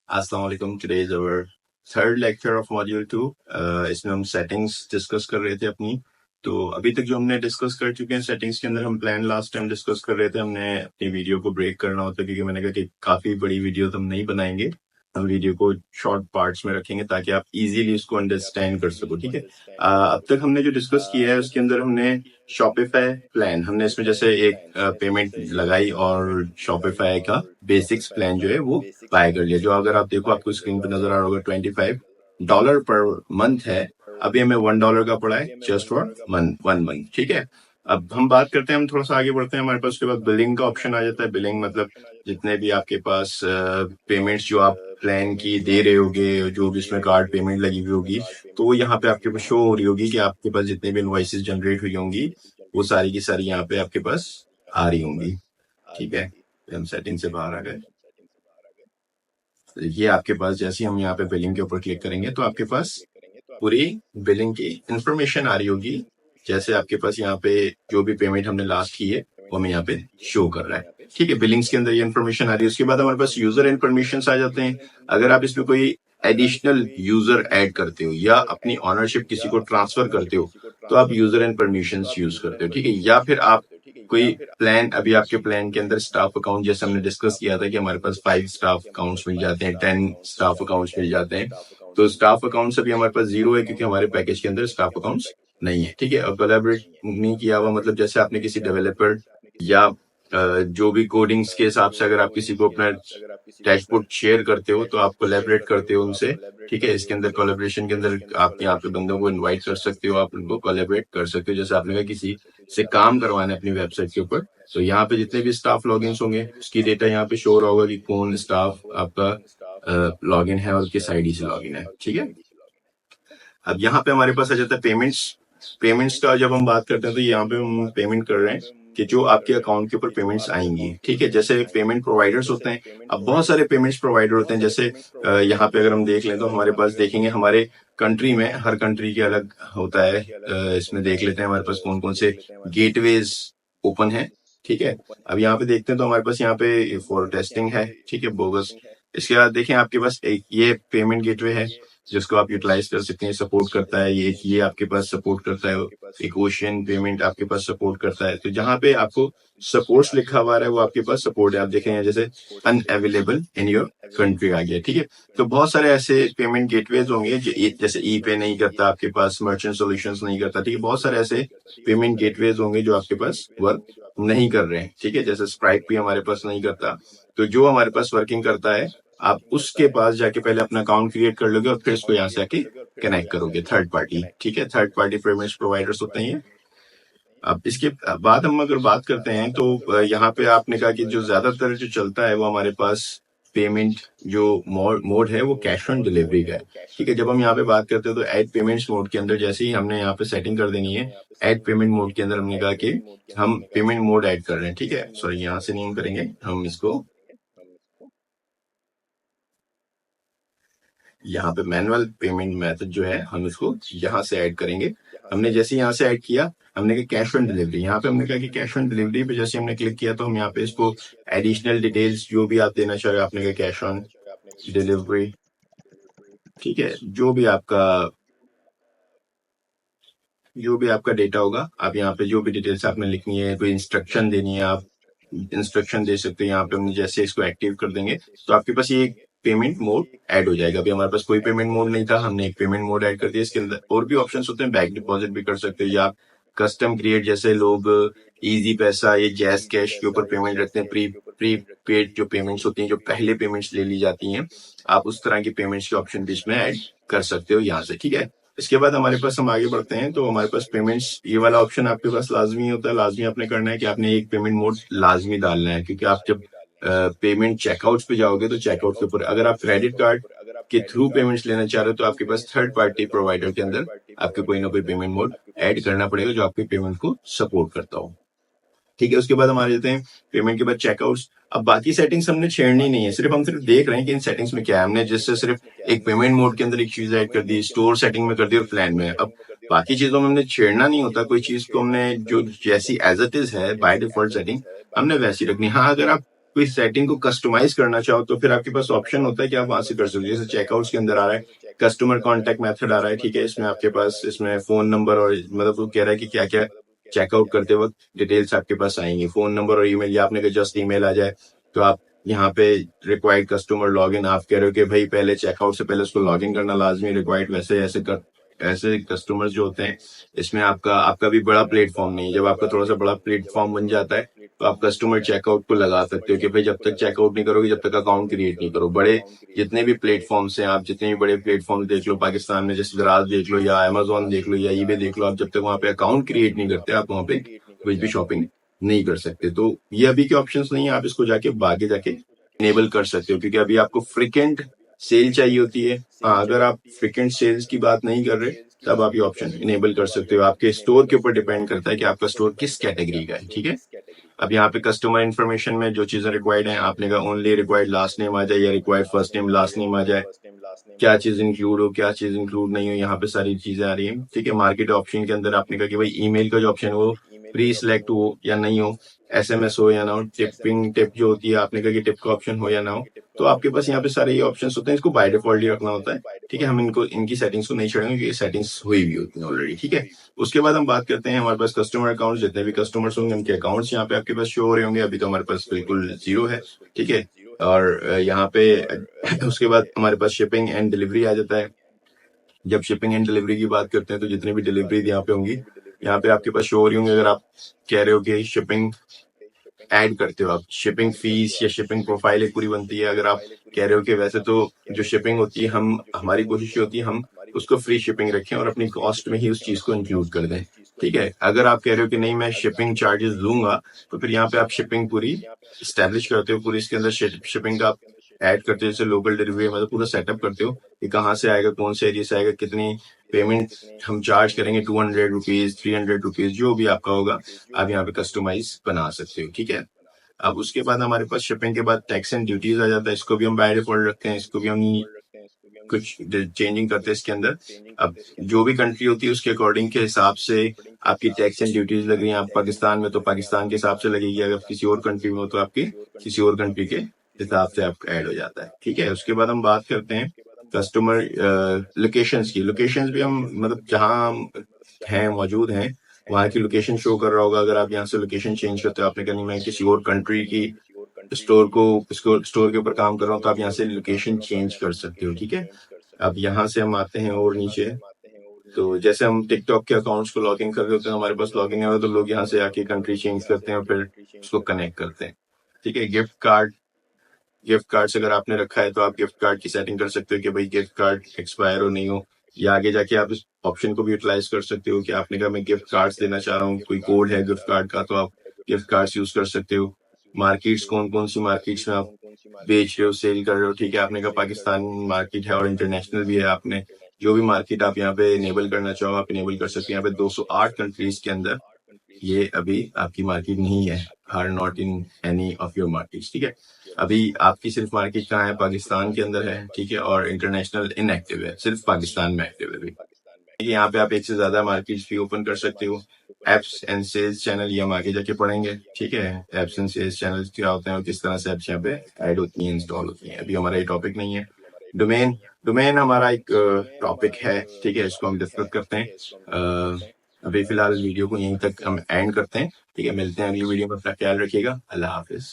अस्सलाम वालेकुम। Today is our third lecture of module 2। इसमें हम सेटिंग्स डिस्कस कर रहे थे अपनी। तो अभी तक जो हमने डिस्कस कर चुके हैं सेटिंग्स के अंदर, हम प्लान लास्ट टाइम डिस्कस कर रहे थे। हमने अपनी वीडियो को ब्रेक करना होता है क्योंकि मैंने कहा कि काफी बड़ी वीडियो हम नहीं बनाएंगे, हम वीडियो को शॉर्ट पार्ट्स में रखेंगे ताकि आप इजीली उसको अंडरस्टैंड कर सको। ठीक है। अब तक हमने जो डिस्कस किया है उसके अंदर हमने शॉपिफाई प्लान, हमने इसमें जैसे एक पेमेंट लगाई और शॉपिफाई का बेसिक्स प्लान जो है वो बाय कर लिया। जो अगर आप देखो आपको स्क्रीन पर नजर आ रहा होगा $25 पर मंथ है। अभी हमें $1 का पड़ा है जस्ट फॉर वन मंथ। ठीक है। अब हम बात करते हैं, हम थोड़ा सा आगे बढ़ते हैं। हमारे पास उसके बाद बिलिंग का ऑप्शन आ जाता है। बिलिंग मतलब जितने भी आपके पास पेमेंट्स जो आप प्लान की दे रहे होगे, जो भी इसमें कार्ड पेमेंट लगी हुई होगी, तो वो यहाँ पे आपके पास शो हो रही होगी कि आपके पास जितने भी इनवॉइसेस जनरेट हुई होंगी वो सारी की सारी यहाँ पे आपके पास आ रही होंगी। ठीक है। हम सेटिंग से बाहर आ गए। ये आपके पास जैसे हम यहाँ पे बिलिंग के ऊपर क्लिक करेंगे तो आपके पास पूरी बिलिंग की इंफॉर्मेशन आ रही होगी। जैसे आपके पास यहाँ पे जो भी पेमेंट हमने लास्ट की है वो हमें यहाँ पे शो कर रहा है। ठीक है। बिलिंग्स के अंदर ये इन्फॉर्मेशन आ रही है। उसके बाद हमारे पास यूजर इन्फॉर्मेशन आ जाते हैं। अगर आप इसमें कोई एडिशनल यूजर ऐड करते हो या अपनी ऑनरशिप किसी को ट्रांसफर करते हो तो आप यूजर इन्फॉर्मेशन यूज करते हो। ठीक है। या फिर आप कोई प्लान, अभी आपके प्लान के अंदर स्टाफ अकाउंट जैसे हमने डिस्कस किया था कि हमारे पास 5 स्टाफ अकाउंट्स मिल जाते हैं, 10 स्टाफ अकाउंट्स मिल जाते हैं। तो स्टाफ अकाउंट्स अभी हमारे पास 0 है क्योंकि हमारे पैकेज के अंदर स्टाफ अकाउंट्स नहीं है। ठीक है। और कोलैबोरेट नहीं किया हुआ मतलब जैसे आपने किसी डेवलपर या जो भी कोडिंग्स के हिसाब से अगर आप किसी को अपना डैशबोर्ड शेयर करते हो तो आप कोलैबोरेट करते हो उनसे। ठीक है। इसके अंदर कोलैबोरेशन के अंदर आप यहाँ पे बंदों को इनवाइट कर सकते हो, आप उनको कोलैबोरेट कर सकते हो। जैसे आपने कहा किसी से काम करवाना है अपनी वेबसाइट के ऊपर, तो यहाँ पे जितने भी स्टाफ लॉगिन्स होंगे उसकी डेटा यहाँ पे शो हो रहा होगा कि कौन स्टाफ आपका लॉगिन है और किस आईडी से लॉगिन है। ठीक है। अब यहाँ पे हमारे पास आ जाता है पेमेंट्स का जब हम बात करते हैं तो यहाँ पे हम पेमेंट कर रहे हैं कि जो आपके अकाउंट के ऊपर पेमेंट्स आएंगी। ठीक है। जैसे पेमेंट प्रोवाइडर्स होते हैं, अब बहुत सारे पेमेंट्स प्रोवाइडर होते हैं। जैसे यहाँ पे अगर हम देख लें तो हमारे पास देखेंगे हमारे कंट्री में हर कंट्री के अलग होता है। इसमें देख लेते हैं हमारे पास कौन कौन से गेटवेज ओपन है। ठीक है। अब यहाँ पे देखते हैं तो हमारे पास यहाँ पे फॉर टेस्टिंग है। ठीक है, बोगस। इसके बाद देखें आपके पास एक ये पेमेंट गेटवे है जिसको आप यूटिलाइज कर सकते हैं, सपोर्ट करता है। ये आपके पास सपोर्ट करता है। एक ओशियन पेमेंट आपके पास सपोर्ट करता है। तो जहां पे आपको सपोर्ट्स लिखा हुआ है वो आपके पास सपोर्ट है। आप देखें जैसे अनअवेलेबल इन योर कंट्री आ गया। ठीक है। तो बहुत सारे ऐसे पेमेंट गेटवेज होंगे जैसे ई पे नहीं करता आपके पास, मर्चेंट सॉल्यूशंस नहीं करता। ठीक है। बहुत सारे ऐसे पेमेंट गेटवेज होंगे जो आपके पास वर्क नहीं कर रहे हैं। ठीक है। जैसे स्प्राइट भी हमारे पास नहीं करता। तो जो हमारे पास वर्किंग करता है आप उसके पास जाके पहले अपना अकाउंट क्रिएट कर लोगे और फिर इसको यहाँ से आके कनेक्ट करोगे थर्ड पार्टी। ठीक है। थर्ड पार्टी पेमेंट्स प्रोवाइडर्स होते हैं। अब इसके बाद हम अगर बात करते हैं तो यहाँ पे आपने कहा कि जो ज्यादातर जो चलता है वो हमारे पास पेमेंट जो मोड है वो कैश ऑन डिलीवरी का है। ठीक है। जब हम यहाँ पे बात करते हैं तो ऐड पेमेंट्स मोड के अंदर जैसे ही हमने यहाँ पे सेटिंग कर देनी है, ऐड पेमेंट मोड के अंदर हमने कहा कि हम पेमेंट मोड ऐड कर रहे हैं। ठीक है। सॉरी, यहाँ से नहीं हम करेंगे, हम इसको यहाँ पे मैनुअल पेमेंट मेथड जो है हम इसको यहाँ से ऐड करेंगे। हमने जैसे यहाँ से ऐड किया, हमने कहा कैश ऑन डिलीवरी। यहाँ पे हमने कहा कि कैश ऑन डिलीवरी पे जैसे हमने क्लिक किया तो हम यहाँ पे इसको एडिशनल डिटेल्स जो भी आप देना चाह रहे हो, आपने कहा कैश ऑन डिलीवरी। ठीक है। जो भी आपका डेटा होगा, आप यहाँ पे जो भी डिटेल्स आपने लिखनी है, कोई इंस्ट्रक्शन देनी है, आप इंस्ट्रक्शन दे सकते हो। यहाँ पे हम जैसे इसको एक्टिव कर देंगे तो आपके पास ये पेमेंट मोड ऐड हो जाएगा। अभी हमारे पास कोई पेमेंट मोड नहीं था, हमने एक पेमेंट मोड ऐड कर दिया। इसके अंदर और भी ऑप्शन होते हैं, बैक डिपॉजिट भी कर सकते हो या कस्टम क्रिएट, जैसे लोग इजी पैसा या जैस कैश के ऊपर पेमेंट रखते हैं, प्री पेड जो पेमेंट्स होती हैं, जो पहले पेमेंट्स ले ली जाती हैं, आप उस तरह की पेमेंट्स के ऑप्शन भी इसमें ऐड कर सकते हो यहाँ से। ठीक है। इसके बाद हमारे पास हम आगे बढ़ते हैं तो हमारे पास पेमेंट्स ये वाला ऑप्शन आपके पास लाजमी होता है। लाजमी आपने करना है कि आपने एक पेमेंट मोड लाजमी डालना है, क्योंकि आप जब पेमेंट चेकआउट पे जाओगे तो चेकआउट के ऊपर अगर आप क्रेडिट कार्ड के थ्रू पेमेंट्स लेना चाह रहे हो तो आपके पास थर्ड पार्टी प्रोवाइडर के अंदर आपके कोई ना कोई पेमेंट मोड ऐड करना पड़ेगा जो आपके पेमेंट को सपोर्ट करता हो। ठीक है। उसके बाद हमारे जाते हैं पेमेंट के बाद चेकआउट्स। अब बाकी सेटिंग्स हमने छेड़नी नहीं है, हम सिर्फ देख रहे हैं कि इन सेटिंग्स में क्या है। हमने जिससे सिर्फ एक पेमेंट मोड के अंदर एक चीज ऐड कर दी, स्टोर सेटिंग में कर दी और प्लान में। अब बाकी चीजों में हमने छेड़ना नहीं होता। कोई चीज को हमने जो जैसी एज इट इज है बाय डिफॉल्ट सेटिंग हमने वैसी रखनी। हाँ, अगर आप कोई सेटिंग को कस्टमाइज करना चाहो तो फिर आपके पास ऑप्शन होता है कि आप वहां से कर सकते हो। जैसे चेकआउट्स के अंदर आ रहा है कस्टमर कॉन्टेक्ट मेथड आ रहा है, ठीक है। इसमें आपके पास इसमें फोन नंबर और मतलब वो कह रहा है कि क्या क्या चेकआउट करते वक्त डिटेल्स आपके पास आएंगी, फोन नंबर और ईमेल, या आपने कहा जस्ट ईमेल आ जाए तो आप यहाँ पे रिक्वायर्ड कस्टमर लॉगिन, आप कह रहे हो कि भाई पहले चेकआउट से पहले उसको लॉगिन करना लाजमी रिक्वायर्ड, वैसे ऐसे कस्टमर्स जो होते हैं इसमें आपका भी बड़ा प्लेटफॉर्म नहीं है। जब आपका थोड़ा सा बड़ा प्लेटफॉर्म बन जाता है तो आप कस्टमर चेकआउट को लगा सकते हो कि भाई जब तक चेकआउट नहीं करोगे, जब तक अकाउंट क्रिएट नहीं करो। बड़े जितने भी प्लेटफॉर्म्स हैं, आप जितने भी बड़े प्लेटफॉर्म देख लो पाकिस्तान में, जैसे दराज देख लो या अमेजोन देख लो या ईबे देख लो, आप जब तक वहां पे अकाउंट क्रिएट नहीं करते आप वहां पे कुछ भी शॉपिंग नहीं कर सकते। तो ये अभी के ऑप्शंस नहीं है, आप इसको जाके आगे जाके इनेबल कर सकते हो, क्योंकि अभी आपको फ्रिक्वेंट सेल चाहिए होती है। हाँ, अगर आप फ्रिक्वेंट सेल्स की बात नहीं कर रहे तब आप ये ऑप्शन इनेबल कर सकते हो। आपके स्टोर के ऊपर डिपेंड करता है कि आपका स्टोर किस कैटेगरी का है, ठीक है। अब यहाँ पे कस्टमर इन्फॉर्मेशन में जो चीजें रिक्वायर्ड हैं, आपने कहा ओनली रिक्वायर्ड लास्ट नेम आ जाए या required first name last name आ जाए, क्या चीज इंक्लूड हो क्या चीज इंक्लूड नहीं हो, यहाँ पे सारी चीजें आ रही हैं, ठीक है। मार्केट ऑप्शन के अंदर आपने कहा कि भाई ईमेल का जो ऑप्शन है वो प्री सिलेक्ट हो या नहीं हो, एसएमएस हो या ना हो, टिपिंग टिप जो होती है आपने कहा कि टिप का ऑप्शन हो या ना हो, तो आपके पास यहाँ पे सारे ये ऑप्शन होते हैं। इसको बाय डिफॉल्ट ही रखना होता है, ठीक है। हम इनकी सेटिंग्स को नहीं छोड़ेंगे क्योंकि सेटिंग्स हुई भी होती है ऑलरेडी, ठीक है। उसके बाद हम बात करते हैं हमारे पास कस्टमर अकाउंट, जितने भी कस्टमर्स होंगे उनके अकाउंट्स यहाँ पे आपके पास शो हो रहे होंगे। अभी तो हमारे पास बिल्कुल जीरो है, ठीक है। और यहाँ पे उसके बाद हमारे पास शिपिंग एंड डिलीवरी आ जाता है। जब शिपिंग एंड डिलीवरी की बात करते हैं तो जितनी भी डिलीवरी यहाँ पे होंगी यहाँ पे आपके पास शो हो रही होंगी। अगर आप कह रहे हो कि शिपिंग ऐड करते हो, आप शिपिंग फीस या शिपिंग प्रोफाइल एक पूरी बनती है। अगर आप कह रहे हो कि वैसे तो जो शिपिंग होती है हमारी कोशिश होती है हम उसको फ्री शिपिंग रखें और अपनी कॉस्ट में ही उस चीज को इंक्लूड कर दें, ठीक है। अगर आप कह रहे हो कि नहीं मैं शिपिंग चार्जेस दूंगा, तो फिर यहाँ पे आप शिपिंग पूरी स्टैब्लिश करते हो, पूरी इसके अंदर शिपिंग का आप ऐड करते हो, जैसे लोकल डिलीवरी, मतलब पूरा सेटअप करते हो कि कहाँ से आएगा, कौन से एरिया से आएगा, कितनी पेमेंट हम चार्ज करेंगे, 200 रुपीज 300 रुपीज जो भी आपका होगा आप यहाँ पे कस्टमाइज बना सकते हो, ठीक है। अब उसके बाद हमारे पास शिपिंग के बाद टैक्स एंड ड्यूटीज आ जाता है, इसको भी हम बाय डिफॉल्ट रखते हैं, इसको भी हम कुछ चेंजिंग करते हैं इसके अंदर। अब जो भी कंट्री होती है उसके अकॉर्डिंग के हिसाब से आपकी टैक्स एंड ड्यूटीज लग रही है। आप पाकिस्तान में तो पाकिस्तान के हिसाब से लगेगी, अगर किसी और कंट्री में हो तो आपकी किसी और कंट्री के हिसाब से आपका ऐड हो जाता है, ठीक है। उसके बाद हम बात करते हैं कस्टमर लोकेशंस की। लोकेशंस भी हम मतलब जहां हम हैं मौजूद हैं वहां की लोकेशन शो कर रहा होगा। अगर आप यहाँ से लोकेशन चेंज करते हो, आपने कहनी मैं किसी और कंट्री की स्टोर के ऊपर काम कर रहा हूँ, तो आप यहाँ से लोकेशन चेंज कर सकते हो, ठीक है। अब यहाँ से हम आते हैं और नीचे, तो जैसे हम टिकटॉक के अकाउंट्स को लॉगिन कर रहे होते हैं, हमारे पास लॉगिन है तो लोग यहाँ से आके कंट्री चेंज करते हैं और फिर उसको कनेक्ट करते हैं, ठीक है। गिफ्ट कार्ड्स अगर आपने रखा है तो आप गिफ्ट कार्ड की सेटिंग कर सकते हो कि भाई गिफ्ट कार्ड एक्सपायर हो नहीं हो, या आगे जाके आप इस ऑप्शन को भी यूटिलाइज कर सकते हो कि आपने कहा मैं गिफ्ट कार्ड्स देना चाह रहा हूँ, कोई कोड है गिफ्ट कार्ड का तो आप गिफ्ट कार्ड्स यूज कर सकते हो। मार्केट्स कौन कौन सी मार्केट्स में आप बेच रहे हो, सेल कर रहे हो, ठीक है। आपने कहा पाकिस्तान मार्केट है और इंटरनेशनल भी है, आपने जो भी मार्केट आप यहाँ पे इनेबल करना चाहो आप इनेबल कर सकते हो। यहाँ पे 208 कंट्रीज के अंदर ये अभी आपकी मार्केट नहीं है, are not in any of your market, ठीक है। अभी आपकी सिर्फ मार्केट कहाँ है, पाकिस्तान के अंदर है, ठीक है, और इंटरनेशनल इनएक्टिव है, सिर्फ पाकिस्तान में एक्टिव है अभी। यहाँ पे आप एक से ज्यादा मार्केट्स भी ओपन कर सकते हो। एप्स एंड सेल्स चैनल ये हम आगे जाके पढ़ेंगे, ठीक है। एप्स एंड सेल्स चैनल क्या होते हैं और किस तरह से एप्स यहाँ पे ऐड होती हैं, इंस्टॉल होती हैं, अभी हमारा ये टॉपिक नहीं है। डोमेन हमारा एक टॉपिक है, ठीक है, इसको हम डिस्कस करते हैं। अभी फिलहाल वीडियो को यहीं तक हम एंड करते हैं, ठीक है। मिलते हैं अगली वीडियो में, अपना ख्याल रखिएगा, अल्लाह हाफिज।